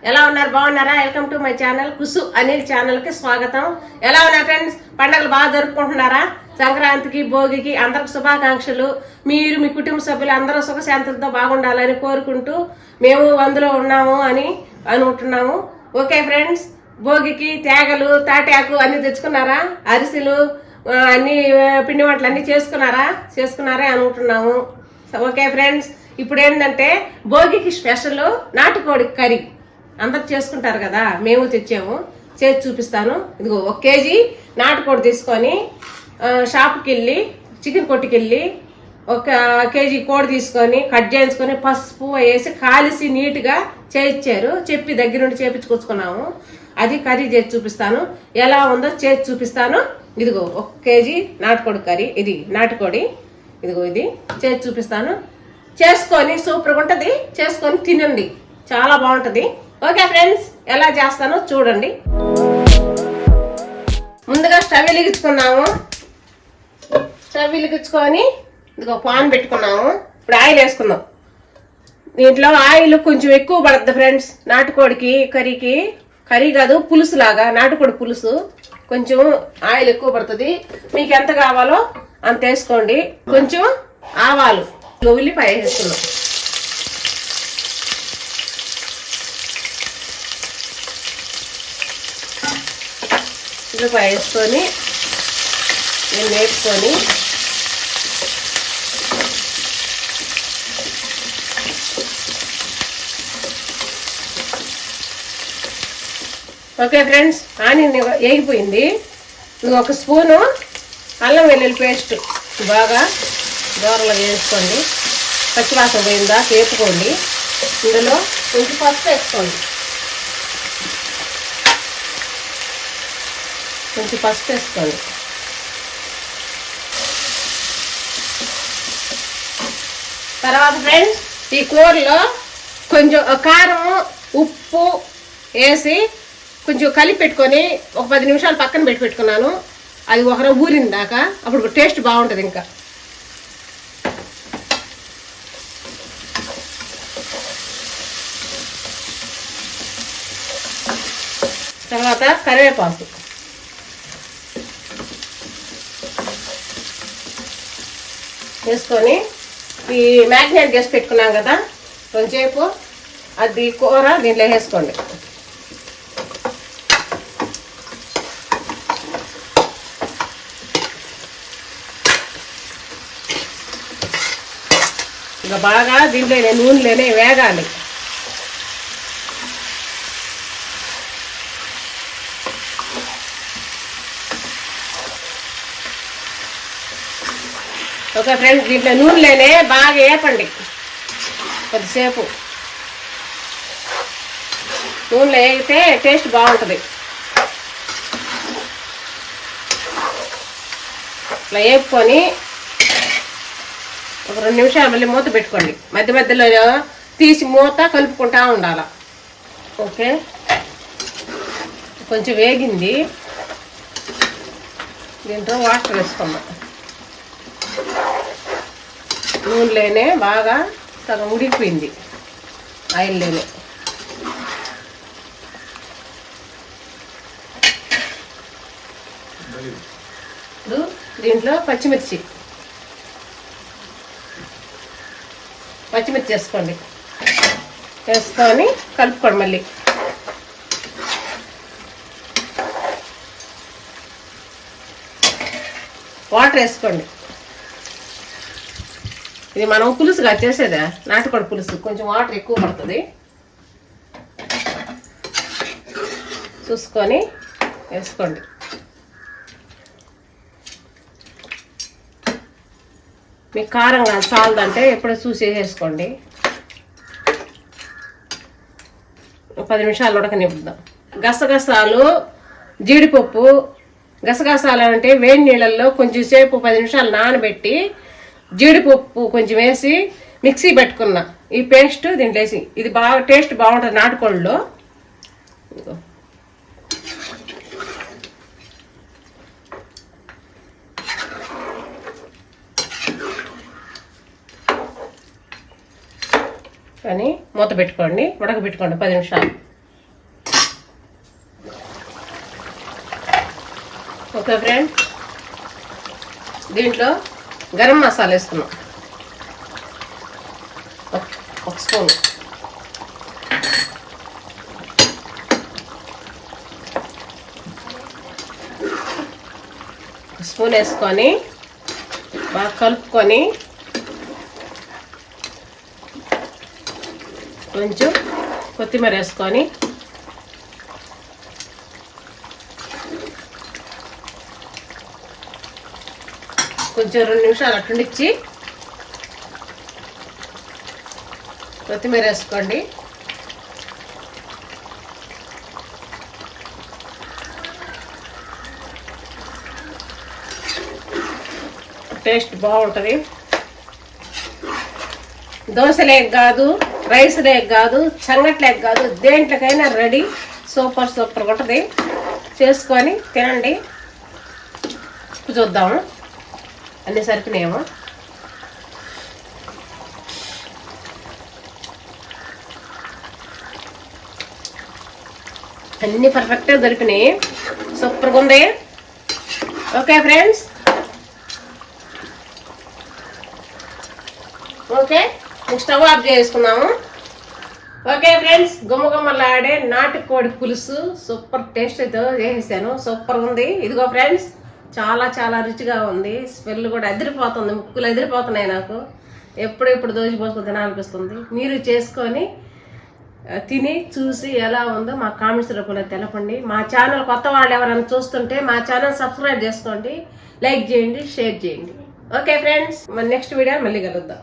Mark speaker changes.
Speaker 1: ఎలా ఉన్నారు? బాగున్నారా? వెల్కమ్ టు మై ఛానల్ కుసు అనిల్ ఛానల్ కి స్వాగతం. ఎలా ఉన్నారు ఫ్రెండ్స్? పండుగలు బాగా జరుపుకుంటున్నారా? సంక్రాంతికి, భోగికి అందరికి శుభాకాంక్షలు. మీరు మీ కుటుంబ సభ్యులు అందరూ సుఖశాంతులతో బాగుండాలని కోరుకుంటూ మేము అందులో ఉన్నాము అని అనుకుంటున్నాము. ఓకే ఫ్రెండ్స్, భోగికి తేగలు, తాటాకు అన్ని తెచ్చుకున్నారా? అరిసెలు అన్ని పిండి వంటలు అన్ని చేసుకున్నారా అనుకుంటున్నాము. ఓకే ఫ్రెండ్స్, ఇప్పుడు ఏంటంటే భోగికి స్పెషల్ నాటుకోడి కర్రీ అందరు చేసుకుంటారు కదా, మేము తెచ్చాము, చేసి చూపిస్తాను. ఇదిగో 1 కేజీ నాటుకోడి తీసుకొని షాప్కి వెళ్ళి చికెన్ కొట్టుకి వెళ్ళి 1 కేజీ కోడి తీసుకొని కట్ చేయించుకొని పసుపు వేసి కాలిసి నీట్గా చేయించారు. చెప్పి దగ్గరుండి చేపించుకొచ్చుకున్నాము. అది కర్రీ చేసి చూపిస్తాను, ఎలా ఉందో చేసి చూపిస్తాను. ఇదిగో 1 కేజీ నాటుకోడి కర్రీ, ఇది నాటుకోడి, ఇదిగో ఇది చేసి చూపిస్తాను. చేసుకొని సూపర్గా ఉంటుంది, చేసుకొని తినండి, చాలా బాగుంటుంది. ఓకే ఫ్రెండ్స్, ఎలా చేస్తానో చూడండి. ముందుగా స్టవ్ వెలిగించుకున్నాము. స్టవ్ వెలిగించుకొని ఇదిగో పాన్ పెట్టుకున్నాము. ఇప్పుడు ఆయిల్ వేసుకుందాం. దీంట్లో ఆయిల్ కొంచెం ఎక్కువ పడుతుంది ఫ్రెండ్స్. నాటుకోడికి కర్రీకి, కర్రీ కాదు పులుసు లాగా, నాటుకోడి పులుసు కొంచెం ఆయిల్ ఎక్కువ పడుతుంది. మీకు ఎంత కావాలో అంత వేసుకోండి. కొంచెం ఆవాలు, ఉల్లిపాయ వేసుకున్నాం. ఉల్లిపాయ వేసుకొని నేను వేసుకొని ఓకే ఫ్రెండ్స్, ఆనియన్ వేగిపోయింది. ఇది 1 స్పూను అల్లం వెల్లుల్లి పేస్ట్ బాగా దూరంలో వేసుకోండి. పచ్చివాసన పోయిందా వేపుకోండి. ఇందులో కొంచెం పసుపు వేసుకోండి. కొంచెం పసుపు వేసుకోండి. తర్వాత ఫ్రెండ్స్, ఈ కూరలో కొంచెం కారం, ఉప్పు వేసి కొంచెం కలిపి పెట్టుకొని 10 నిమిషాలు పక్కన పెట్టుకున్నాను. అది ఒకరు ఊరిన దాకా, అప్పుడు టేస్ట్ బాగుంటుంది. ఇంకా తర్వాత కరివేపాకు వేసుకొని ఈ మ్యాగ్నేట్ చేసి పెట్టుకున్నాం కదా కొంచెంసేపు, అది కూర దీంట్లో వేసుకోండి. ఇంకా బాగా దీంట్లో నూనెలోనే వేగాలి. ఓకే ఫ్రెండ్స్, దీంట్లో నూనెలోనే బాగా వేపండి. కొద్దిసేపు నూనెలో వేగితే టేస్ట్ బాగుంటుంది. ఇట్లా వేపుకొని 2 నిమిషాలు మళ్ళీ మూత పెట్టుకోండి. మధ్య మధ్యలో తీసి మూత కలుపుకుంటా ఉండాల. ఓకే, కొంచెం వేగింది. దీంట్లో వాటర్ వేసుకుందాం. నూనెలోనే బాగా సగం ఉడికిపోయింది ఆయిల్లోనే. ఇప్పుడు దీంట్లో పచ్చిమిర్చి వేసుకోండి. వేసుకొని కలుపుకోండి. మళ్ళీ వాటర్ వేసుకోండి. ఇది మనం పులుసుగా చేసేదా, నాటుకోడి పులుసు, కొంచెం వాటర్ ఎక్కువ పడుతుంది. చూసుకొని వేసుకోండి. మీకు కారంగా చాలదంటే ఎప్పుడో చూసి వేసుకోండి. 10 నిమిషాలు ఉడకనివ్వద్దాం. గసగసాలు, జీడిపప్పు, గసగసాలు అంటే వేడి నీళ్ళల్లో కొంచెం సేపు 10 నిమిషాలు నానబెట్టి జీడిపప్పు కొంచెం వేసి మిక్సీ పెట్టుకున్నా. ఈ పేస్ట్ దీంట్లో వేసి, ఇది బాగా టేస్ట్ బాగుంటుంది నాటుకోళ్ళలో. కానీ మూత పెట్టుకోండి, ఉడకబెట్టుకోండి 10 నిమిషాలు. ఓకే ఫ్రెండ్, దీంట్లో గరం మసాలా వేసుకున్నాం ఒక స్పూన్. స్పూన్ వేసుకొని బాగా కలుపుకొని కొంచెం కొత్తిమీర వేసుకొని కొంచెం 2 నిమిషాలు అట్టుండిచ్చి కొత్తిమీర వేసుకోండి. టేస్ట్ బాగుంటుంది. దోశ లేక కాదు, రైస్ లేక కాదు, సంగటి లేక కాదు, దేంట్లోకైనా రెడీ. సూపర్గా ఉంటుంది. చేసుకొని తినండి. చూద్దాము అన్నీ సరిపోయినాయేమో. అన్నీ పర్ఫెక్ట్గా దొరికినాయి. సూపర్గా ఉంది. Okay friends, okay stove off చేసుకున్నాము. ఓకే ఫ్రెండ్స్, గుమ్మగుమ్మలాడే నాటుకోడి పులుసు సూపర్ టేస్ట్ అయితే చేసేసాను. సూపర్గా ఉంది. ఇదిగో ఫ్రెండ్స్, చాలా రుచిగా ఉంది. స్మెల్ కూడా అదిరిపోతుంది. ముక్కులు అదిరిపోతున్నాయి. నాకు ఎప్పుడెప్పుడు దోచిపోసుకుని తినాలనిపిస్తుంది. మీరు చేసుకొని తిని చూసి ఎలా ఉందో మా కామెంట్స్ రూపంలో తెలపండి. మా ఛానల్ కొత్త వాళ్ళు ఎవరైనా చూస్తుంటే మా ఛానల్ సబ్స్క్రైబ్ చేసుకోండి, లైక్ చేయండి, షేర్ చేయండి. ఓకే ఫ్రెండ్స్, మన నెక్స్ట్ వీడియో మళ్ళీ కలుద్దాం.